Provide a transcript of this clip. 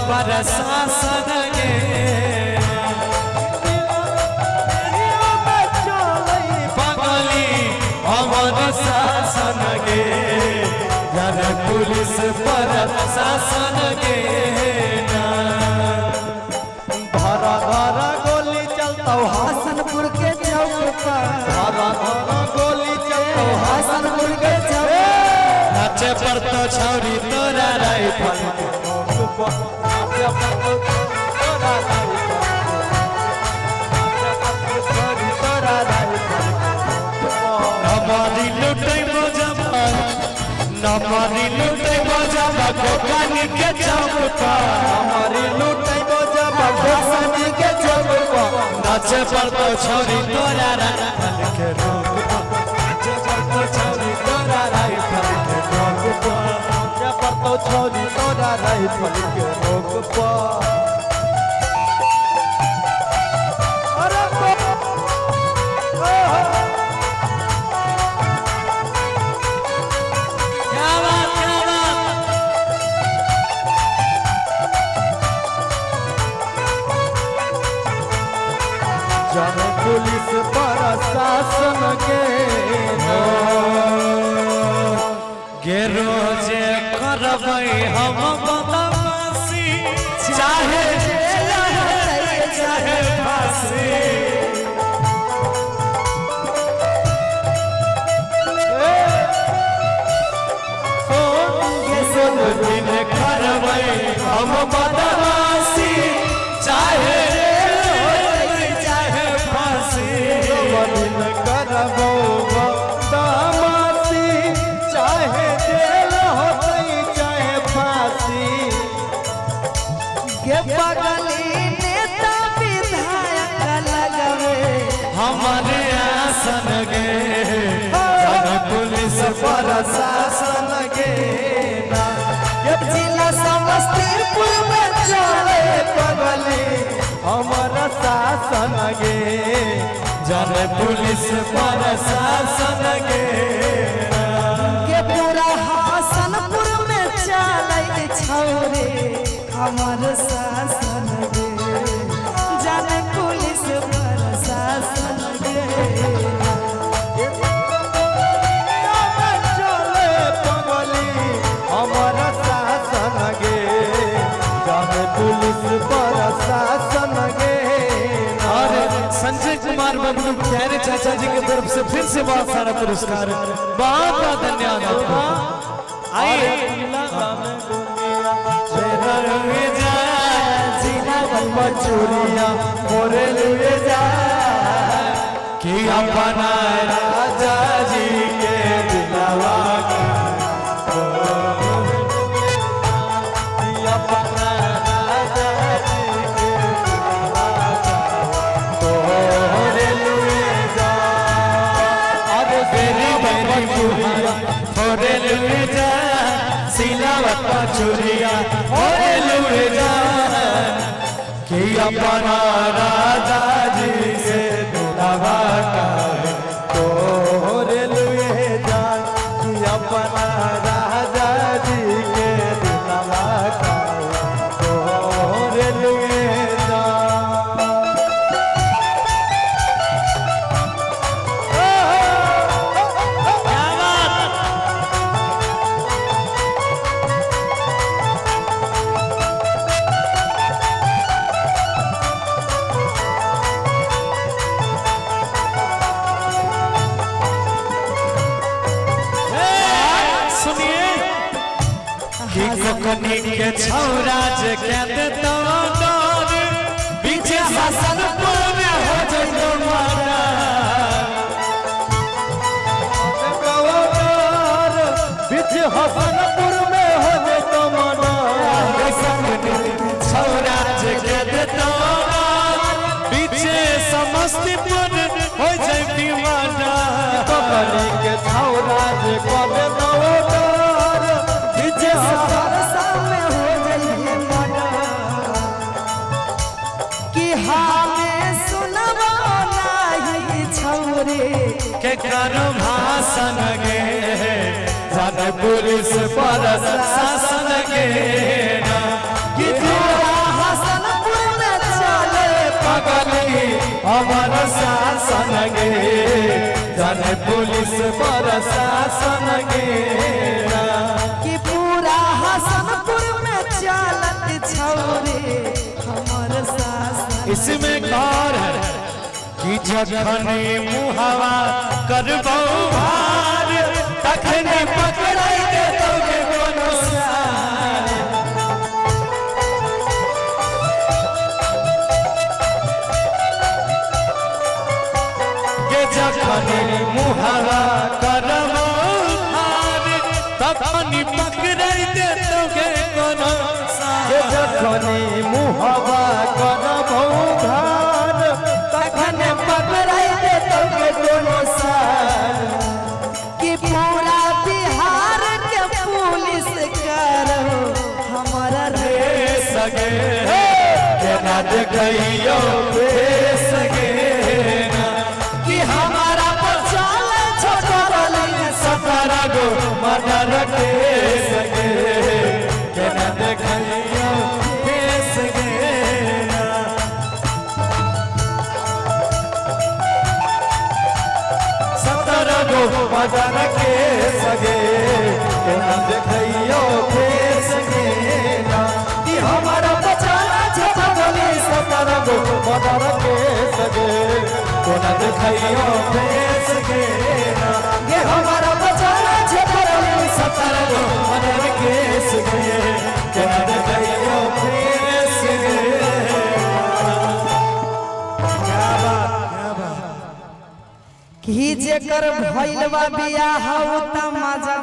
प्रशासन गे पगली हमर शासन गे जाने पुलिस प्रशासन गे धारा धारा गोली चलता हसनपुर के चौक पर धारा धारा गोली चलता हसनपुर के चौक नाचे पर तो छौरी तोरा राइफल नमारी लुटे बजाबा नमारी लुटे बजाबा कोकानी के चौक पर हमारी लूटे बजाबा गोसानी के चौक पर नाचे पर तो छौरी तोरा राइफल के रोक नाचे पर तो छौरी तोरा राइफल के रोक पर तो छोरी तोरा राइफल के रोक पर अरे क्या बात जन पुलिस प्रशासन के गेरो जे करबै हम बदमाशी चाहे चाहे फांसी दिन करबै हम बदमाशी चाहे चाहे फांसी दिन करबो बदमाशी चाहे जेल होतै चाहे फांसी के पगली नेता विधायक लगवे हमारे आसन गे जन पुलिस प्रशासन गे जिला समस्तीपुर में चले पगली हमर शासन गे जन पुलिस प्रशासन गे के पूरा हसनपुर में चले छौरे हमर शासन गे जन पुलिस प्रशासन गे चले पगली हमर शासन गे जाने पुलिस प्रशासन गे और संजय कुमार बबलू प्यारे चाचा जी की तरफ से फिर से बहुत सारा पुरस्कार बहुत बहुत धन्यवाद आपको आइए चूड़िया मोरे लुए जा कि अपना राजा जी के दिलावा अपना राजा जी के तोरे लुए जा अरे बेरी बेरी चूड़िया थोड़े लुए जा सिलावत चूड़िया थोड़े लुए जा कि अपना राजा जी से दुलावा का तोरे लुए जा अपना राजा जी के दिलावा का तोरे लुए जा कि कोकनी के छौरा जे कहते तो डर पीछे हसनपुर में हो जइतो मारा बीच हसनपुर में हो जे तो मना छौरा जे कहते तो पीछे समस्तीपुर हो जइती मारा कोकनी के छौरा जे कहते तो बीच सरसा में हो जाइए मना कि हमें सुनबो नहीं छौरे के कर भाषण गे जन पुलिस प्रशासन गे कि पुलिस प्रशासन के कि पूरा हसनपुर में चलत छौरे हमर शासन। इसमें गौर है कि जखने मुहावा करबो भार तखने पकड़ाई दे तोगे कोनो सार। के जखने मुहावा करबो भार तखने पकड़ाई दे तोगे कोनो सार। के जखने मुहवा करबो धार तखन पकड़ाई दे तोगे कोनो सार। कि पूरा बिहार के पुलिस करो हमारा रे सगे केना देखइयो सगे कि हमारा बचाल छोड़ल 17 गो मर्डर के सगे केना देखइयो सगे 17 गो मर्डर के सगे केना देखइयो सगे कि हमारा बचाना छोड़ल 17 गो मर्डर के सगे केना देखइयो सगे ये हमारा बचाल छोड़ल 17 गो मर्डर के सगे केना देखइयो सगे। क्या बात कि जेकर भइलवा बियाह हो त मजा